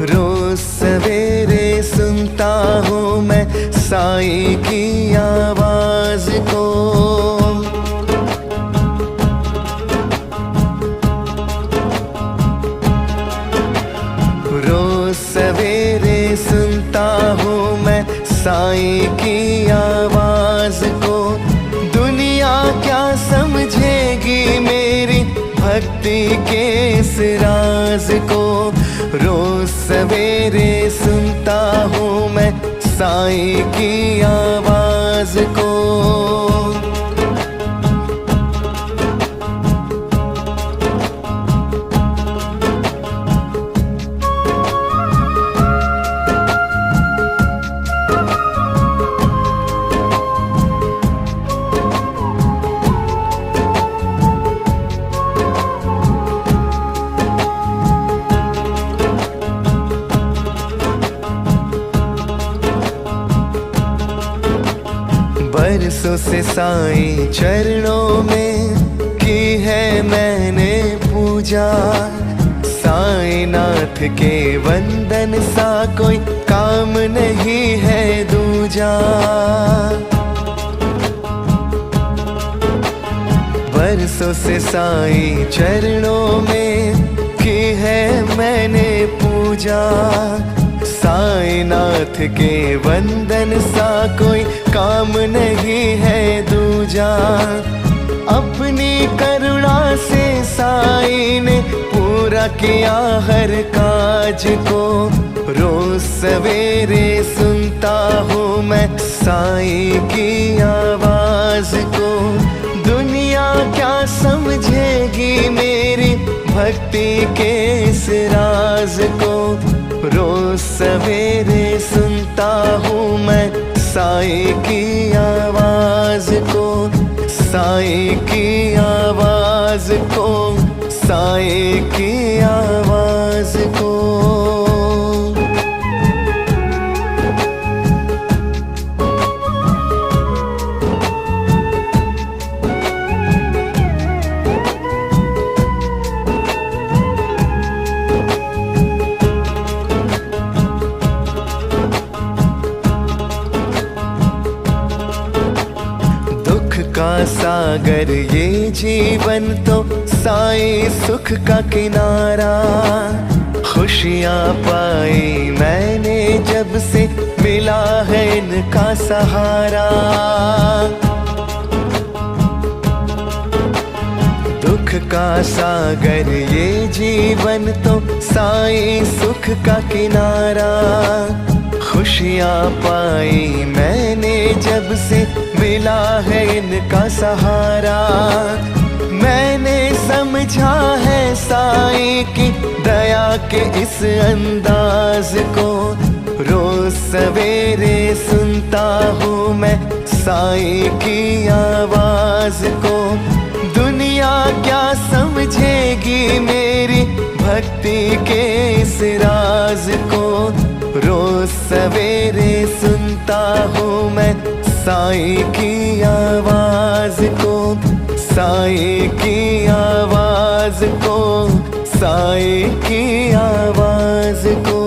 रोज सवेरे सुनता हूँ मैं साईं की आवाज को। रोज सवेरे सुनता हूँ मैं साईं की आवाज को। दुनिया क्या समझेगी मेरी भक्ति के इस राज को। रोज सवेरे सुनता हूँ मैं साईं की आवाज को। बरसों से साईं चरणों में की है मैंने पूजा। साईं नाथ के वंदन सा कोई काम नहीं है दूजा। बरसों से साईं चरणों में की है मैंने पूजा। साईं नाथ के वंदन सा कोई काम नहीं है दूजा। अपनी करुणा से साईं ने पूरा किया हर काज को। रोज सवेरे सुनता हूँ मैं साईं की आवाज को। दुनिया क्या समझेगी मेरी भक्ति के इस राज को। रोज सवेरे सुनता हूँ मैं साईं की आवाज को। साईं की आवाज को। साईं की आवाज को। का सागर ये जीवन तो साईं सुख का किनारा। खुशियाँ पाई मैंने जब से मिला है इनका सहारा। दुख का सागर ये जीवन तो साईं सुख का किनारा। खुशियाँ पाई मैंने जब से मिला है इनका सहारा। मैंने समझा है साईं की दया के इस अंदाज को। रोज सवेरे सुनता हूँ मैं साईं की आवाज को। दुनिया क्या समझेगी मेरी भक्ति के इस राज को। रोज सवेरे सुनता हूँ मैं साईं की आवाज को। साईं की आवाज को। साईं की आवाज को।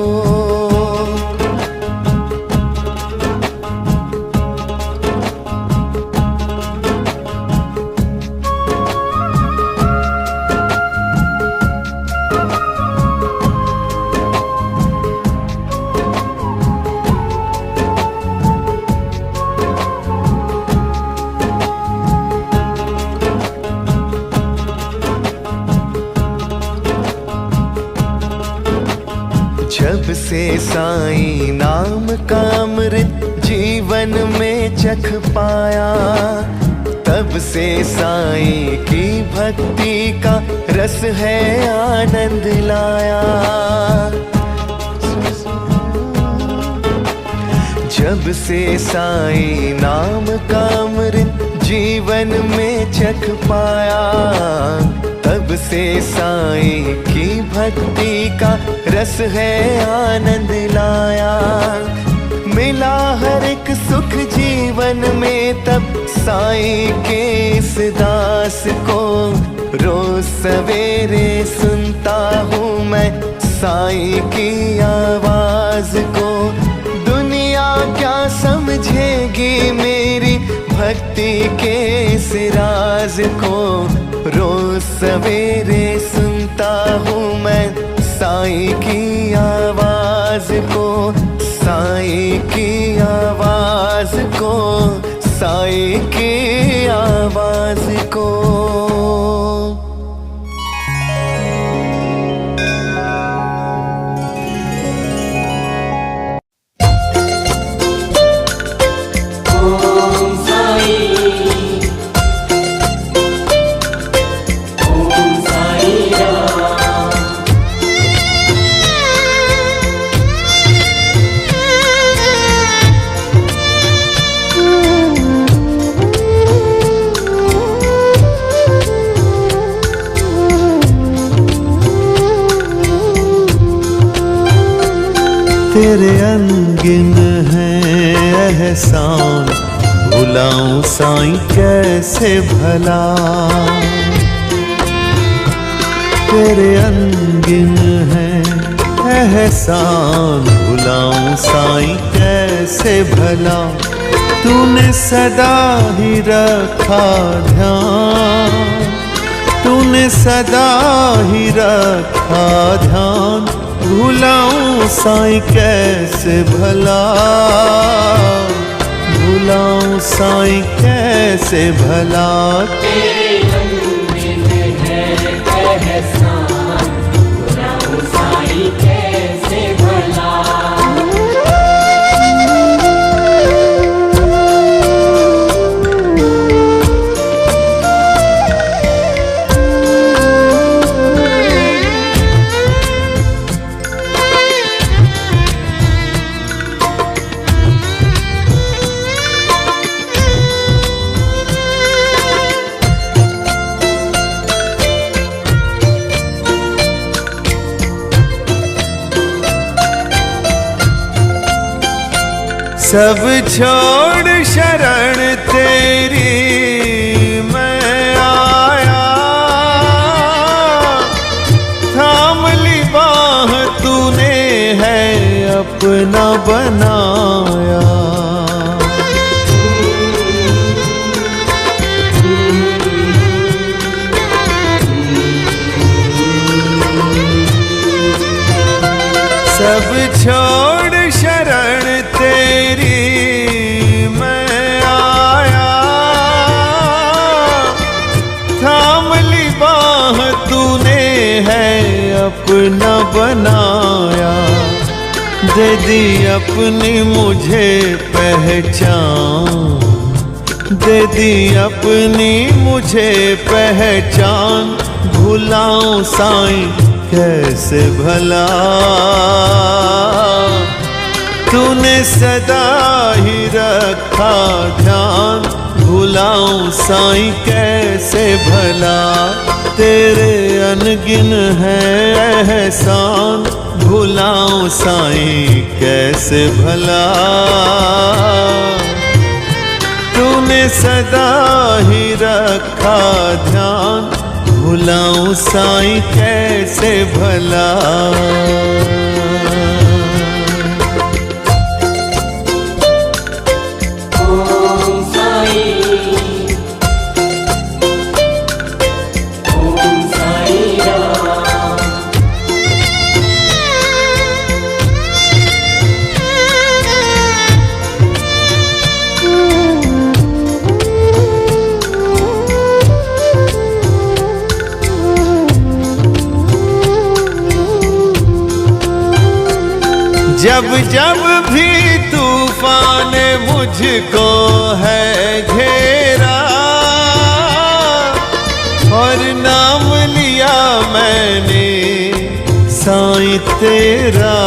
जब से साईं नाम का अमृत जीवन में चख पाया। तब से साईं की भक्ति का रस है आनंद लाया। जब से साईं नाम का अमृत जीवन में चख पाया। तब से साईं की भक्ति का रस है आनंद लाया। मिला हर एक सुख जीवन में तब साईं के इस दास को। रोज सवेरे सुनता हूँ मैं साईं की आवाज को। दुनिया क्या समझेगी मेरी भक्ति के इस राज को। रोज सवेरे सुनता हूँ मैं साईं की आवाज को, साईं की आवाज को, साईं की आवाज को। तेरे अनगिन है एहसान, भुलाऊं साईं कैसे भला। तेरे अनगिन है एहसान, भुलाऊं साईं कैसे भला। तूने सदा ही रखा ध्यान, तूने सदा ही रखा ध्यान। भुलाऊं साईं कैसे भला, भुलाऊं साईं कैसे भला। तेरे अनगिन है एहसान, भुलाऊं साईं कैसे भला। सब छोड़ शरण तेरी मैं आया, थाम ली बाह तूने है अपना बनाया। सब छोड़ शरण तेरी मैं आया, थाम ली बाह तूने है अपना बनाया। दे दी अपनी मुझे पहचान, दे दी अपनी मुझे पहचान। भुलाऊं साईं कैसे भला, तूने सदा ही रखा ध्यान। भुलाऊं साईं कैसे भला। तेरे अनगिन है एहसान, भुलाऊं साईं कैसे भला। तूने सदा ही रखा ध्यान, भुलाऊं साईं कैसे भला। ओम साईं, ओम साईं राम। जब जब भी तूफान मुझको है घेरा, और नाम लिया मैंने साईं तेरा।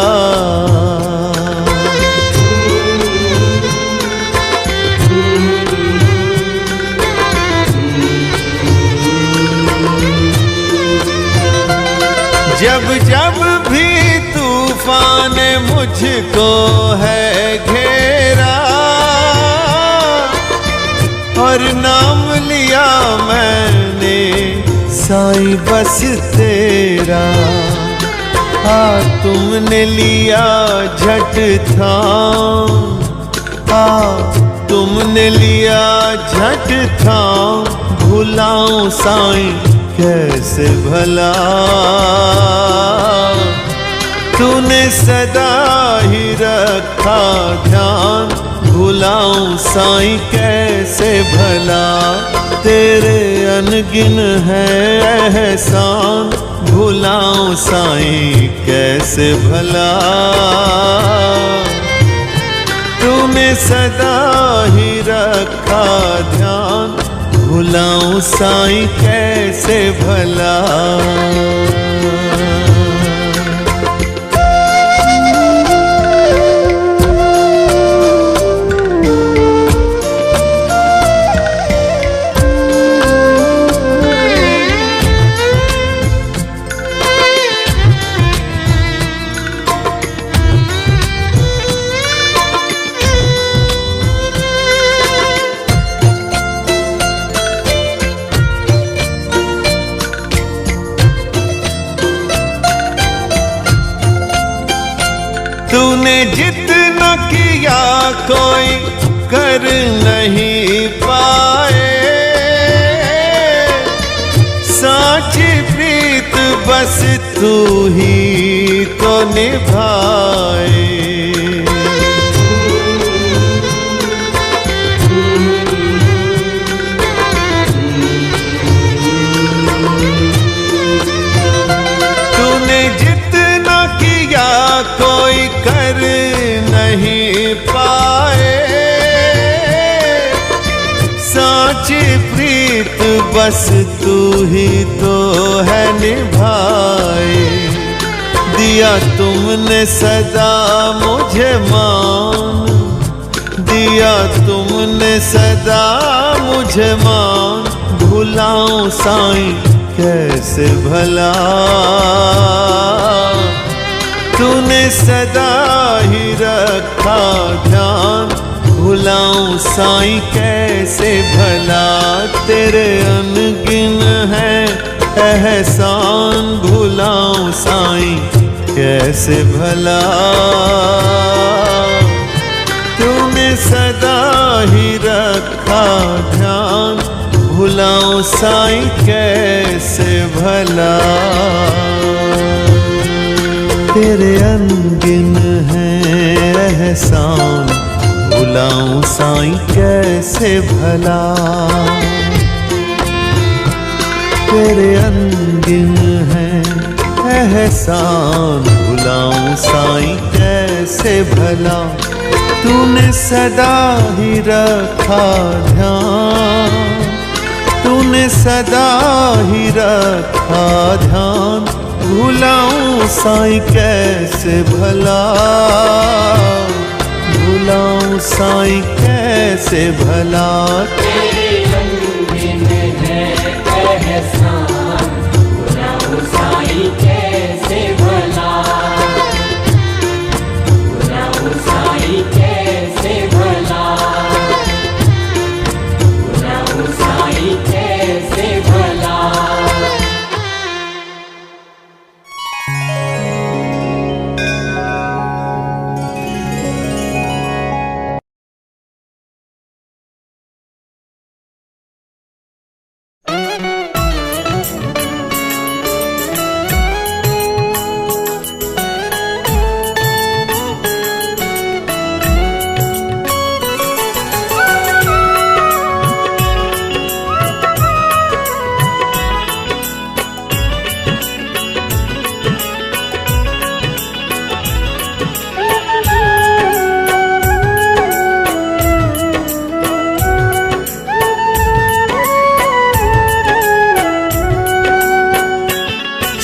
जब जब भी तूफान मुझको है घेरा, और नाम लिया मैंने साईं बस तेरा। तुमने लिया झट थाम, तुमने लिया झट थाम, भुलाऊं साईं कैसे भला। तूने सदा ही रखा ध्यान, भुलाऊं साईं कैसे भला। तेरे अनगिन है एहसान, भुलाऊं साईं कैसे भला। तूने सदा ही रखा ध्यान, भुलाऊं साईं कैसे भला। तूने जितना किया कोई कर नहीं पाए, साची प्रीत बस तू ही तो निभाए। तूने जितना किया कोई कर नहीं पाए, साची प्रीत बस तू ही तो है निभाए। दिया तुमने सदा मुझे मान, दिया तुमने सदा मुझे मान, भुलाऊं साईं कैसे भला। तूने सदा ही रखा ध्यान, भुलाऊं साईं कैसे भला। तेरे अनगिन है एहसान, भुलाऊं साईं कैसे भला। तूने सदा ही रखा ध्यान, भुलाऊं साईं कैसे भला। तेरे अनगिन है एहसान, भुलाऊं साईं कैसे भला। तेरे अनगिन है एहसान, भुलाऊं साईं कैसे भला। तूने सदा ही रखा ध्यान, तूने सदा ही रखा ध्यान, भुलाऊं साईं कैसे भला। भुलाऊं साईं कैसे भला। तेरे अनगिन है एहसान, भुलाऊं साईं कैसे भला। भुलाऊं साईं कैसे भला। भुलाऊं साईं कैसे भला।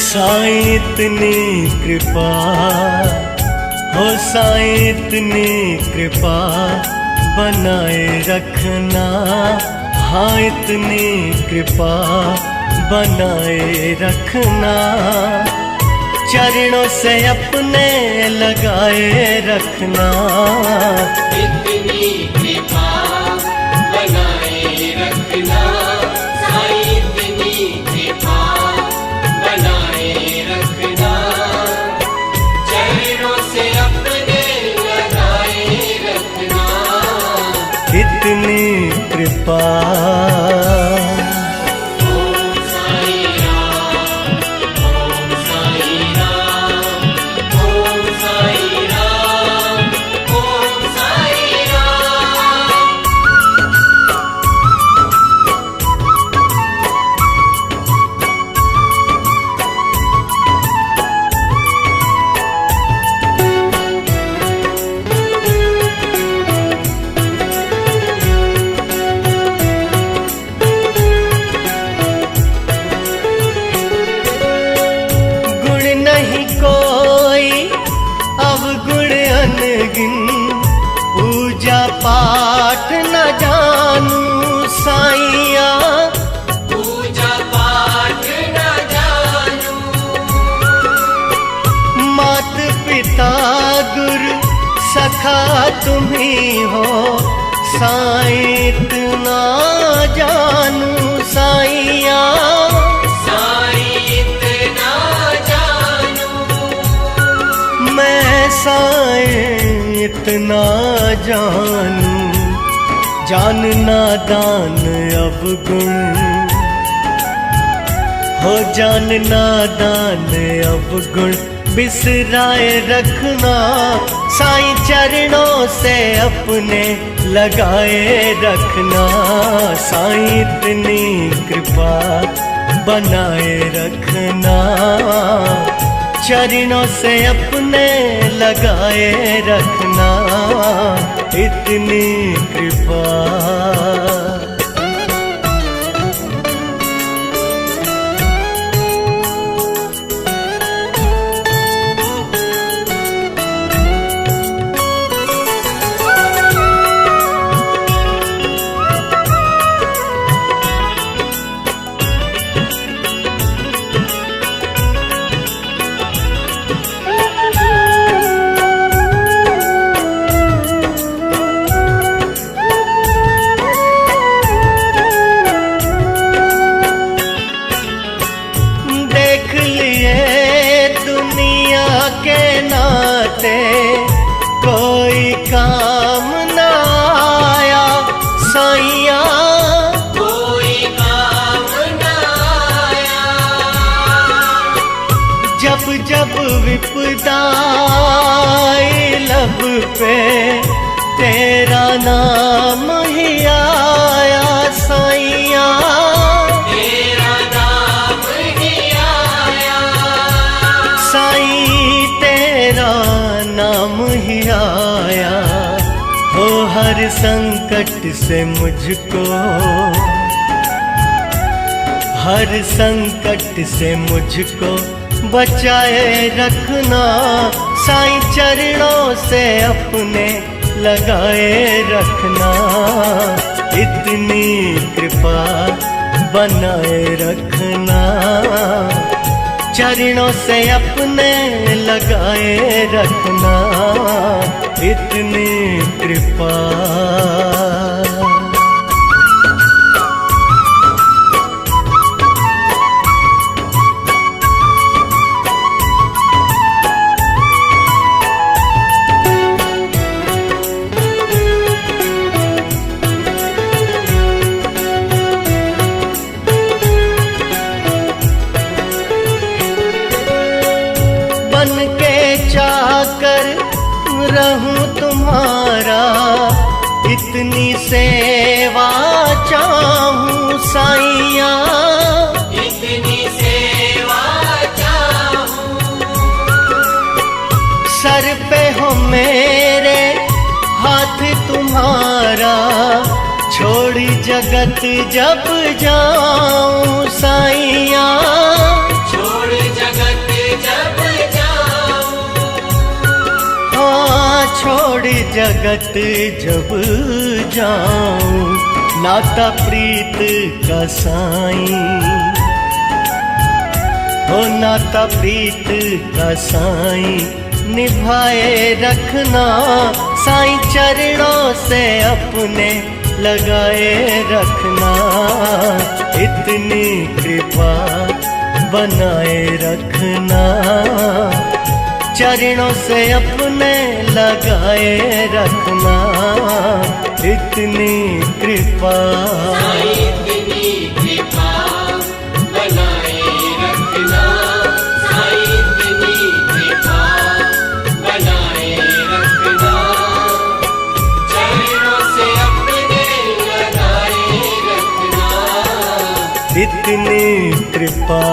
साईं इतनी कृपा हो, साईं इतनी कृपा बनाए रखना। हाँ इतनी कृपा बनाए रखना, चरणों से अपने लगाए रखना। इतनी कृपा बनाए रखना, साईं इतनी कृपा बनाए रखना। अवगुण अनगिन पूजा पाठ न जानू साईया, पूजा पाठ न जानू। मात पिता गुरु सखा तुम्ही हो साईं इतना जानू साईया, साईं इतना जानू। मैं साईं इतना जानू, जानना दान अवगुण हो, जानना दान अवगुण बिसराए रखना, साईं चरणों से अपने लगाए रखना, साईं इतनी कृपा बनाए रखना, चरणों से अपने लगाए रखना, इतनी कृपा। कोई काम न आया साईया, कोई काम न आया। जब जब विपदा आई लब पे तेरा नाम ही आया साईया, तेरा नाम ही आया। साईं तेरा नाम ही आया, हो हर संकट से मुझको, हर संकट से मुझको बचाए रखना, साईं चरणों से अपने लगाए रखना, इतनी कृपा बनाए रखना, चरणों से अपने लगाए रखना, इतनी कृपा। बन के चाकर रहूं तुम्हारा, इतनी सेवा चाहूं साईया, इतनी सेवा चाहूं। सर पे हो मेरे हाथ तुम्हारा, छोड़ी जगत जब जाऊं साईया, छोड़ जगत जब जाऊं। हाँ छोड़ जगत जब जाऊं, नाता प्रीत का साईं, हो नाता प्रीत का साईं निभाए रखना, साईं चरणों से अपने लगाए रखना, इतनी कृपा बनाए रखना, चरणों से अपने लगाए रखना, इतनी कृपा। साईं इतनी कृपा बनाए रखना, साईं इतनी कृपा बनाए रखना, चरणों से अपने लगाए रखना, इतनी कृपा।